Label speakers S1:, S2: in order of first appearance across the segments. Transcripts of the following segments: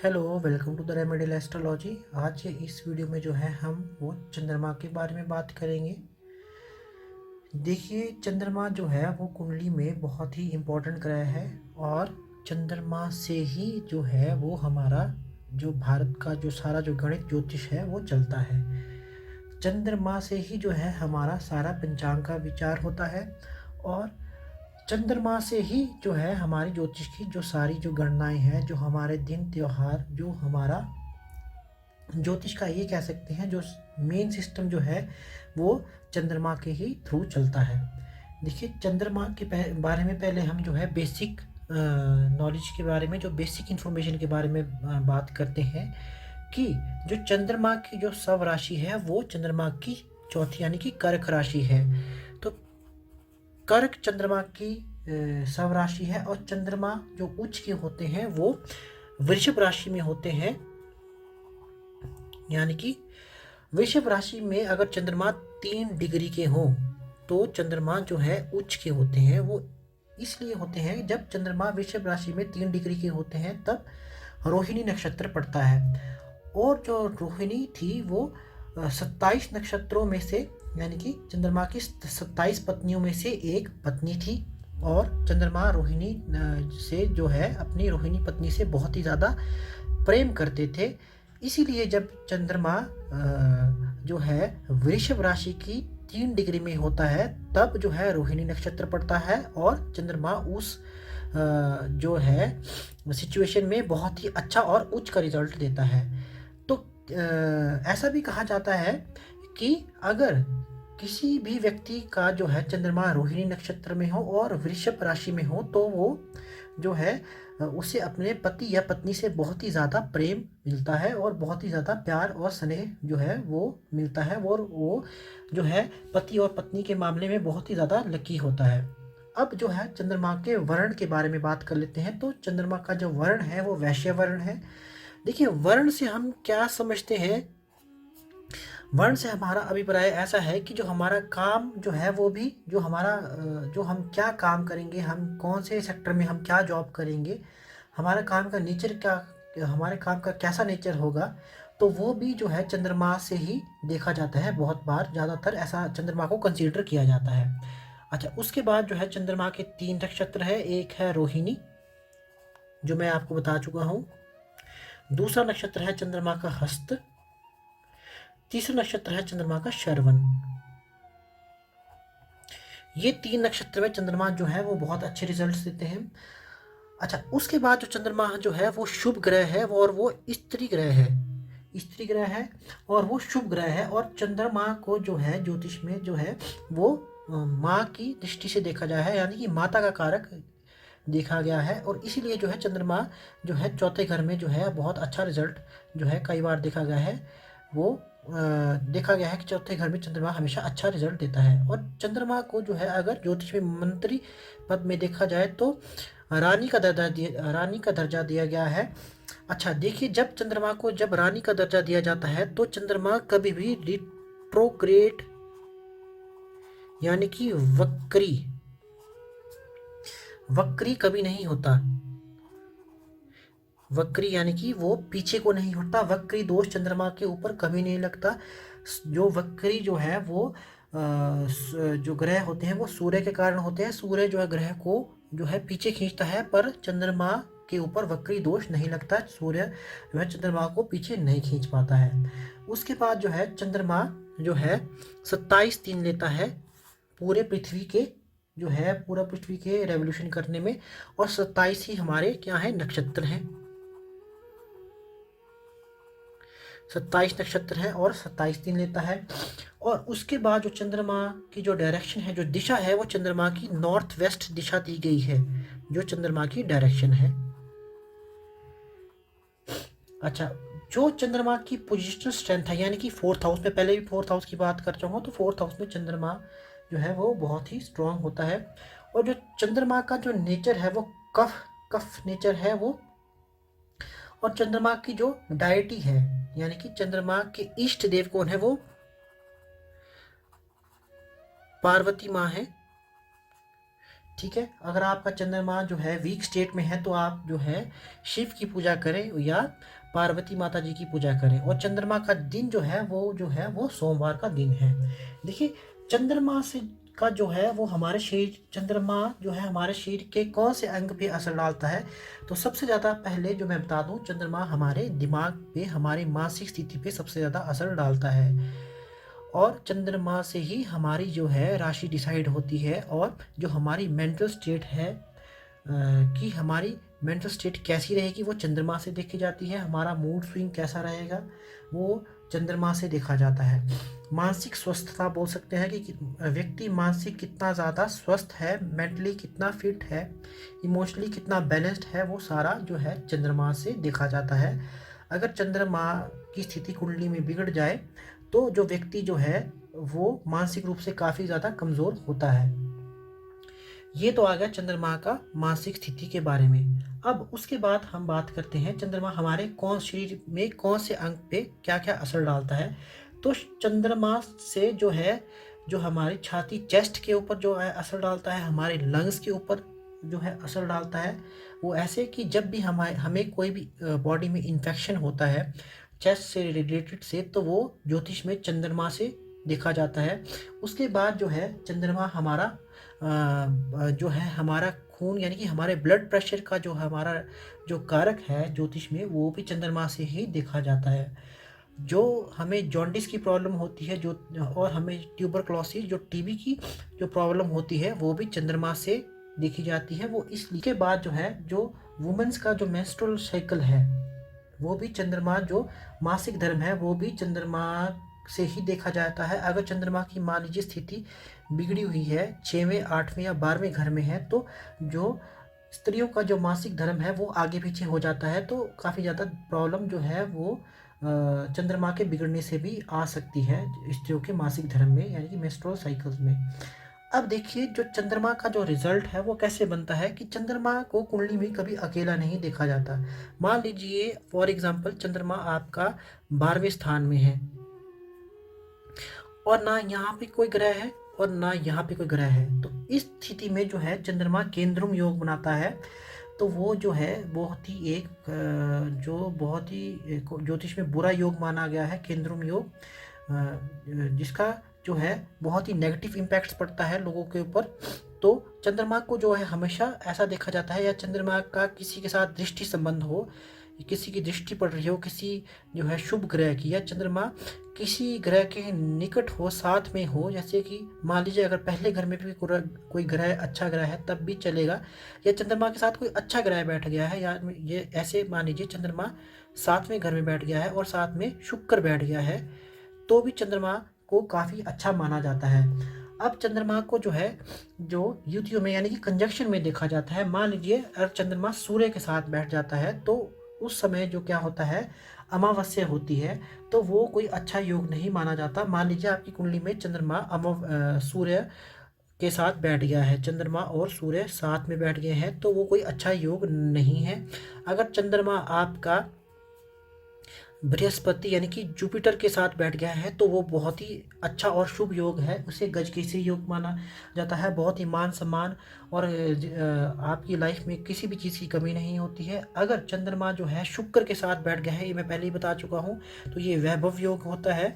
S1: Hello, welcome to the remedial astrology. आज इस video में जो है हम वो चंद्रमा के बारे में बात करेंगे। देखिए, चंद्रमा जो है वो कुंडली में बहुत ही इम्पोर्टेंट ग्रह है और चंद्रमा से ही जो है वो हमारा जो भारत का जो सारा जो गणित ज्योतिष है वो चलता है। चंद्रमा से ही जो है हमारा सारा पंचांग का विचार होता है और चंद्रमा से ही जो है हमारी ज्योतिष की जो सारी जो गणनाएं हैं, जो हमारे दिन त्योहार, जो हमारा ज्योतिष का ये कह सकते हैं जो मेन सिस्टम जो है वो चंद्रमा के ही थ्रू चलता है। देखिए, चंद्रमा के बारे में पहले हम जो है बेसिक नॉलेज के बारे में, जो बेसिक इंफॉर्मेशन के बारे में बात करते हैं कि जो चंद्रमा की जो सव राशि है वो चंद्रमा की चौथी यानी कि कर्क राशि है। तो कर्क चंद्रमा की सव राशि है और चंद्रमा जो उच्च के होते हैं वो वृषभ राशि में होते हैं। यानी कि वृषभ राशि में अगर चंद्रमा 3 डिग्री के हों तो चंद्रमा जो है उच्च के होते हैं। वो इसलिए होते हैं जब चंद्रमा वृषभ राशि में 3 डिग्री के होते हैं तब रोहिणी नक्षत्र पड़ता है। और जो रोहिणी थी वो 27 नक्षत्रों में से, यानी कि चंद्रमा की 27 पत्नियों में से एक पत्नी थी और चंद्रमा रोहिणी से जो है अपनी रोहिणी पत्नी से बहुत ही ज़्यादा प्रेम करते थे। इसीलिए जब चंद्रमा जो है वृषभ राशि की 3 डिग्री में होता है तब जो है रोहिणी नक्षत्र पड़ता है और चंद्रमा उस जो है सिचुएशन में बहुत ही अच्छा और उच्च का रिजल्ट देता है। तो ऐसा भी कहा जाता है कि अगर किसी भी व्यक्ति का जो है चंद्रमा रोहिणी नक्षत्र में हो और वृषभ राशि में हो तो वो जो है उसे अपने पति या पत्नी से बहुत ही ज़्यादा प्रेम मिलता है और बहुत ही ज़्यादा प्यार और स्नेह जो है वो मिलता है और वो जो है पति और पत्नी के मामले में बहुत ही ज़्यादा लकी होता है। अब जो है चंद्रमा के वर्ण के बारे में बात कर लेते हैं। तो चंद्रमा का जो वर्ण है वो वैश्य वर्ण है। देखिए, वर्ण से हम क्या समझते हैं? वर्ण से हमारा अभिप्राय ऐसा है कि जो हमारा काम जो है वो भी जो हमारा जो हम क्या काम करेंगे, हम कौन से सेक्टर में हम क्या जॉब करेंगे, हमारा काम का नेचर क्या, हमारे काम का कैसा नेचर होगा, तो वो भी जो है चंद्रमा से ही देखा जाता है। बहुत बार ज़्यादातर ऐसा चंद्रमा को कंसीडर किया जाता है। अच्छा, उसके बाद जो है चंद्रमा के 3 नक्षत्र है। एक है रोहिणी जो मैं आपको बता चुका हूँ। दूसरा नक्षत्र है चंद्रमा का हस्त। तीसरा नक्षत्र है चंद्रमा का श्रवण। ये 3 नक्षत्र में चंद्रमा जो है वो बहुत अच्छे रिजल्ट्स देते हैं। अच्छा, उसके बाद जो चंद्रमा जो है वो शुभ ग्रह है और वो स्त्री ग्रह है। स्त्री ग्रह है और वो शुभ ग्रह है और चंद्रमा को जो है ज्योतिष में जो है वो माँ की दृष्टि से देखा गया है, यानी कि माता का कारक देखा गया है। और इसीलिए जो है चंद्रमा जो है चौथे घर में जो है बहुत अच्छा रिजल्ट जो है कई बार देखा गया है। वो देखा गया है कि चौथे घर में चंद्रमा हमेशा अच्छा रिजल्ट देता है। और चंद्रमा को जो है अगर ज्योतिष में मंत्री पद में देखा जाए तो रानी का दर्जा दिया गया है। अच्छा, देखिए, जब चंद्रमा को जब रानी का दर्जा दिया जाता है तो चंद्रमा कभी भी रिट्रोग्रेड यानी कि वक्री कभी नहीं होता। वक्री यानी कि वो पीछे को नहीं हटता। वक्री दोष चंद्रमा के ऊपर कभी नहीं लगता। जो वक्री जो है वो जो ग्रह होते हैं वो सूर्य के कारण होते हैं। सूर्य जो है ग्रह को जो है पीछे खींचता है पर चंद्रमा के ऊपर वक्री दोष नहीं लगता। सूर्य जो है चंद्रमा को पीछे नहीं खींच पाता है। उसके बाद जो है चंद्रमा जो है 27 दिन लेता है पूरे पृथ्वी के जो है पूरा पृथ्वी के रेवोल्यूशन करने में। और 27 ही हमारे क्या है नक्षत्र हैं। 27 नक्षत्र है और 27 दिन लेता है। और उसके बाद जो चंद्रमा की जो डायरेक्शन है, जो दिशा है, वो चंद्रमा की नॉर्थ वेस्ट दिशा दी गई है, जो चंद्रमा की डायरेक्शन है। अच्छा, जो चंद्रमा की पोजिशनल स्ट्रेंथ है, यानी कि 4th हाउस में, पहले भी 4th हाउस की बात कर चुका हूँ, तो 4th हाउस में चंद्रमा जो है वो बहुत ही स्ट्रांग होता है। और जो चंद्रमा का जो नेचर है वो कफ कफ नेचर है वो। और चंद्रमा की जो डायटी है, यानी कि चंद्रमा के इष्ट देव कौन है, वो पार्वती माँ है। ठीक है। अगर आपका चंद्रमा जो है वीक स्टेट में है तो आप जो है शिव की पूजा करें या पार्वती माता जी की पूजा करें। और चंद्रमा का दिन जो है वो सोमवार का दिन है। देखिए, चंद्रमा से का जो है वो हमारे शरीर चंद्रमा जो है हमारे शरीर के कौन से अंग पे असर डालता है। तो सबसे ज़्यादा पहले जो मैं बता दूं, चंद्रमा हमारे दिमाग पे, हमारी मानसिक स्थिति पे सबसे ज़्यादा असर डालता है। और चंद्रमा से ही हमारी जो है राशि डिसाइड होती है। और जो हमारी मेंटल स्टेट है कि हमारी मेंटल स्टेट कैसी रहेगी वो चंद्रमा से देखी जाती है। हमारा मूड स्विंग कैसा रहेगा वो चंद्रमा से देखा जाता है। मानसिक स्वस्थता बोल सकते हैं कि व्यक्ति मानसिक कितना ज़्यादा स्वस्थ है, मेंटली कितना फिट है, इमोशनली कितना बैलेंस्ड है, वो सारा जो है चंद्रमा से देखा जाता है। अगर चंद्रमा की स्थिति कुंडली में बिगड़ जाए तो जो व्यक्ति जो है वो मानसिक रूप से काफ़ी ज़्यादा कमज़ोर होता है। ये तो आ गया चंद्रमा का मानसिक स्थिति के बारे में। अब उसके बाद हम बात करते हैं चंद्रमा हमारे शरीर में कौन से अंग पे क्या क्या असर डालता है। तो चंद्रमा से जो है जो हमारी छाती चेस्ट के ऊपर जो है असर डालता है, हमारे लंग्स के ऊपर जो है असर डालता है। वो ऐसे कि जब भी हमें कोई भी बॉडी में इन्फेक्शन होता है चेस्ट से रिलेटेड से, तो वो ज्योतिष में चंद्रमा से देखा जाता है। उसके बाद जो है चंद्रमा हमारा जो है हमारा खून यानी कि हमारे ब्लड प्रेशर का जो हमारा जो कारक है ज्योतिष में, वो भी चंद्रमा से ही देखा जाता है। जो हमें जॉन्डिस की प्रॉब्लम होती है जो और हमें ट्यूबरक्लोसिस जो टीबी की जो प्रॉब्लम होती है वो भी चंद्रमा से देखी जाती है। वो इसलिए के बाद जो है जो वुमेन्स का जो मेंस्ट्रुअल साइकिल है वो भी चंद्रमा जो मासिक धर्म है वो भी चंद्रमा से ही देखा जाता है। अगर चंद्रमा की मान लीजिए स्थिति बिगड़ी हुई है 6वें 8वें या 12वें घर में है तो जो स्त्रियों का जो मासिक धर्म है वो आगे पीछे हो जाता है। तो काफ़ी ज़्यादा प्रॉब्लम जो है वो चंद्रमा के बिगड़ने से भी आ सकती है स्त्रियों के मासिक धर्म में यानी कि मेंस्ट्रुअल साइकिल्स में। अब देखिए जो चंद्रमा का जो रिजल्ट है वो कैसे बनता है कि चंद्रमा को कुंडली में कभी अकेला नहीं देखा जाता। मान लीजिए फॉर एग्जांपल चंद्रमा आपका 12वें स्थान में है और ना यहाँ पे कोई ग्रह है और ना यहाँ पे कोई ग्रह है, तो इस स्थिति में जो है चंद्रमा केंद्रुम योग बनाता है। तो वो जो है बहुत ही एक जो बहुत ही ज्योतिष में बुरा योग माना गया है केंद्रुम योग, जिसका जो है बहुत ही नेगेटिव इम्पैक्ट्स पड़ता है लोगों के ऊपर। तो चंद्रमा को जो है हमेशा ऐसा देखा जाता है, या चंद्रमा का किसी के साथ दृष्टि संबंध हो, किसी की दृष्टि पड़ रही हो किसी जो है शुभ ग्रह की, या चंद्रमा किसी ग्रह के निकट हो, साथ में हो, जैसे कि मान लीजिए अगर पहले घर में भी कोई ग्रह अच्छा ग्रह है तब भी चलेगा, या चंद्रमा के साथ कोई अच्छा ग्रह बैठ गया है, या ये ऐसे मान लीजिए चंद्रमा 7वें घर में बैठ गया है और साथ में शुक्र बैठ गया है, तो भी चंद्रमा को काफ़ी अच्छा माना जाता है। अब चंद्रमा को जो है जो युतियों में यानी कि कंजक्शन में देखा जाता है। मान लीजिए अगर चंद्रमा सूर्य के साथ बैठ जाता है तो उस समय जो क्या होता है अमावस्या होती है, तो वो कोई अच्छा योग नहीं माना जाता। मान लीजिए आपकी कुंडली में चंद्रमा सूर्य के साथ बैठ गया है, चंद्रमा और सूर्य साथ में बैठ गए हैं, तो वो कोई अच्छा योग नहीं है। अगर चंद्रमा आपका बृहस्पति यानी कि जुपिटर के साथ बैठ गया है तो वो बहुत ही अच्छा और शुभ योग है, उसे गजकेसरी योग माना जाता है। बहुत ही मान सम्मान और आपकी लाइफ में किसी भी चीज़ की कमी नहीं होती है। अगर चंद्रमा जो है शुक्र के साथ बैठ गया है, ये मैं पहले ही बता चुका हूँ, तो ये वैभव योग होता है।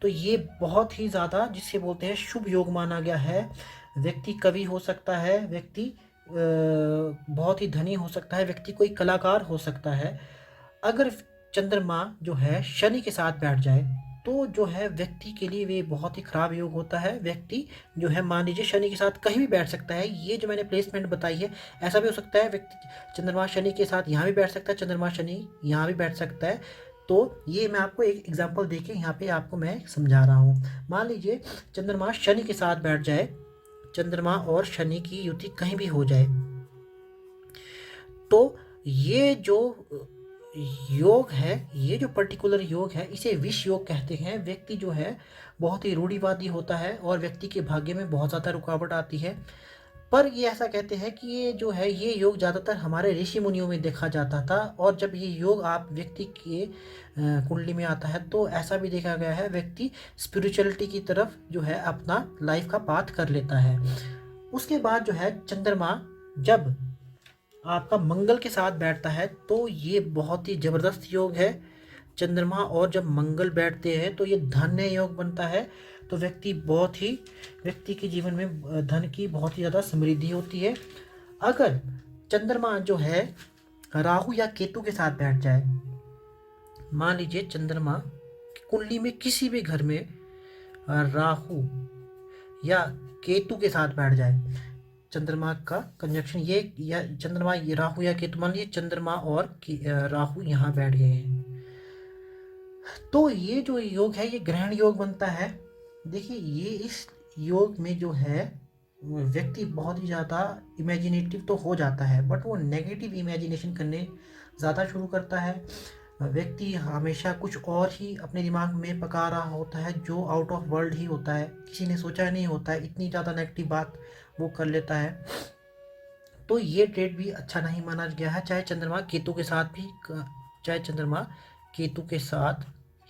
S1: तो ये बहुत ही ज़्यादा जिसे बोलते हैं शुभ योग माना गया है। व्यक्ति कवि हो सकता है, व्यक्ति बहुत ही धनी हो सकता है, व्यक्ति कोई कलाकार हो सकता है। अगर चंद्रमा जो है शनि के साथ बैठ जाए तो जो है व्यक्ति के लिए वे बहुत ही खराब योग होता है। व्यक्ति जो है मान लीजिए शनि के साथ कहीं भी बैठ सकता है, ये जो मैंने प्लेसमेंट बताई है ऐसा भी हो सकता है, व्यक्ति चंद्रमा शनि के साथ यहाँ भी बैठ सकता है, चंद्रमा शनि यहाँ भी बैठ सकता है। तो ये मैं आपको एक एग्जांपल देके यहाँ पे आपको मैं समझा रहा हूँ। मान लीजिए चंद्रमा शनि के साथ बैठ जाए, चंद्रमा और शनि की युति कहीं भी हो जाए, तो ये जो योग है, ये जो पर्टिकुलर योग है, इसे विष योग कहते हैं। व्यक्ति जो है बहुत ही रूढ़िवादी होता है और व्यक्ति के भाग्य में बहुत ज़्यादा रुकावट आती है। पर ये ऐसा कहते हैं कि ये जो है ये योग ज़्यादातर हमारे ऋषि मुनियों में देखा जाता था, और जब ये योग आप व्यक्ति के कुंडली में आता है तो ऐसा भी देखा गया है व्यक्ति स्पिरिचुअलिटी की तरफ जो है अपना लाइफ का पाथ कर लेता है। उसके बाद जो है चंद्रमा जब आपका मंगल के साथ बैठता है तो ये बहुत ही ज़बरदस्त योग है। चंद्रमा और जब मंगल बैठते हैं तो ये धन्य योग बनता है। तो व्यक्ति के जीवन में धन की बहुत ही ज़्यादा समृद्धि होती है। अगर चंद्रमा जो है राहु या केतु के साथ बैठ जाए, मान लीजिए चंद्रमा की कुंडली में किसी भी घर में राहु या केतु के साथ बैठ जाए, चंद्रमा का कंजक्शन ये, या चंद्रमा ये राहु या केतु, मान लीजिए चंद्रमा और राहु यहाँ बैठ गए हैं, तो ये जो योग है ये ग्रहण योग बनता है। देखिए ये इस योग में जो है व्यक्ति बहुत ही ज़्यादा इमेजिनेटिव तो हो जाता है, बट वो नेगेटिव इमेजिनेशन करने ज़्यादा शुरू करता है। व्यक्ति हमेशा कुछ और ही अपने दिमाग में पका रहा होता है जो आउट ऑफ वर्ल्ड ही होता है, किसी ने सोचा नहीं होता है, इतनी ज़्यादा नेगेटिव बात वो कर लेता है। तो ये ट्रेड भी अच्छा नहीं माना गया है, चाहे चंद्रमा केतु के साथ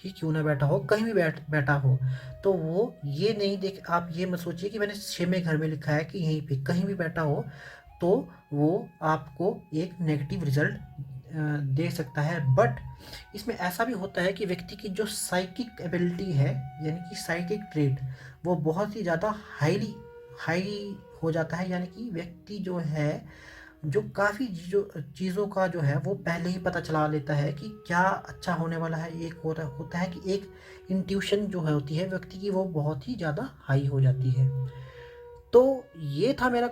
S1: ही क्यों ना बैठा हो, कहीं भी बैठा हो। तो वो ये नहीं देख, आप ये मत सोचिए कि मैंने 6वें घर में लिखा है कि यहीं पे कहीं भी बैठा हो तो वो आपको एक नेगेटिव रिजल्ट दे सकता है। बट इसमें ऐसा भी होता है कि व्यक्ति की जो साइकिक एबिलिटी है, यानी कि साइकिक ट्रेड, वो बहुत ही ज़्यादा हाई हो जाता है। यानी कि व्यक्ति जो है जो काफ़ी चीज़ों का जो है वो पहले ही पता चला लेता है कि क्या अच्छा होने वाला है। एक होता है कि एक इंट्यूशन जो है होती है व्यक्ति की, वो बहुत ही ज़्यादा हाई हो जाती है। तो ये था मेरा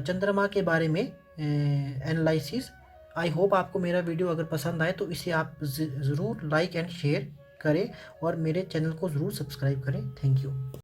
S1: चंद्रमा के बारे में एनालिसिस। आई होप आपको मेरा वीडियो अगर पसंद आए तो इसे आप ज़रूर लाइक एंड शेयर करें और मेरे चैनल को ज़रूर सब्सक्राइब करें। Thank you.